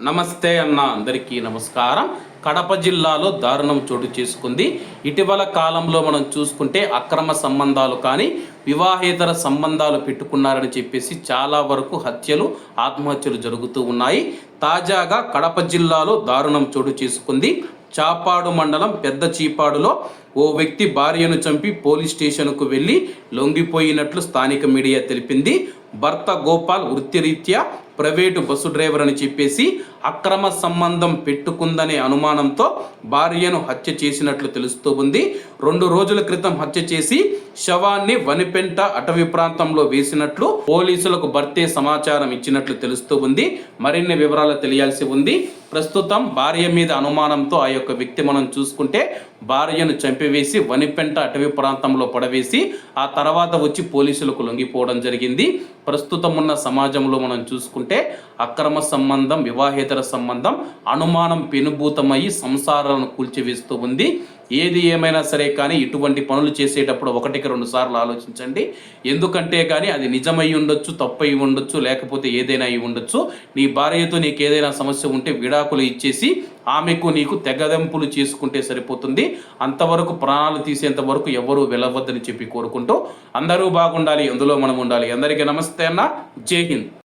నమస్తే అన్న అందరికీ నమస్కారం. కడప జిల్లాలో దారుణం చోటు చేసుకుంది. ఇటీవల కాలంలో మనం చూసుకుంటే అక్రమ సంబంధాలు కానీ వివాహేతర సంబంధాలు పెట్టుకున్నారని చెప్పేసి చాలా వరకు హత్యలు ఆత్మహత్యలు జరుగుతూ ఉన్నాయి. తాజాగా కడప జిల్లాలో దారుణం చోటు చేసుకుంది. చాపాడు మండలం పెద్ద చీపాడులో ఓ వ్యక్తి భార్యను చంపి పోలీస్ స్టేషన్కు వెళ్ళి లొంగిపోయినట్లు స్థానిక మీడియా తెలిపింది. భర్త గోపాల్ వృత్తిరీత్యా ప్రైవేటు బస్సు డ్రైవర్ అని చెప్పేసి అక్రమ సంబంధం పెట్టుకుందనే అనుమానంతో భార్యను హత్య చేసినట్లు తెలుస్తూ ఉంది. 2 రోజుల క్రితం హత్య చేసి శవాన్ని వనిపెంట అటవీ ప్రాంతంలో వేసినట్లు పోలీసులకు భర్తే సమాచారం ఇచ్చినట్లు తెలుస్తూ ఉంది. మరిన్ని వివరాలు తెలియాల్సి ఉంది. ప్రస్తుతం భార్య మీద అనుమానంతో ఆ యొక్క వ్యక్తి మనం చూసుకుంటే భార్యను చంపివేసి వనిపెంట అటవీ ప్రాంతంలో పడవేసి ఆ తర్వాత వచ్చి పోలీసులకు లొంగిపోవడం జరిగింది. ప్రస్తుతం ఉన్న సమాజంలో మనం చూసుకుంటే అక్రమ సంబంధం, వివాహేతర సంబంధం అనుమానం పెనుభూతమయ్యి సంసారాలను కూల్చివేస్తూ ఉంది. ఏది ఏమైనా సరే కానీ ఇటువంటి పనులు చేసేటప్పుడు 1-2 సార్లు ఆలోచించండి. ఎందుకంటే కానీ అది నిజమై ఉండొచ్చు, తప్పై ఉండొచ్చు, లేకపోతే ఏదైనా అయి ఉండొచ్చు. నీ భార్యతో నీకు ఏదైనా సమస్య ఉంటే విడాకులు ఇచ్చేసి ఆమెకు నీకు తెగదెంపులు చేసుకుంటే సరిపోతుంది. అంతవరకు ప్రాణాలు తీసేంత వరకు ఎవరూ వెళ్ళవద్దని చెప్పి కోరుకుంటూ అందరూ బాగుండాలి, అందులో మనం ఉండాలి. అందరికీ నమస్తే అన్న. జై హింద్.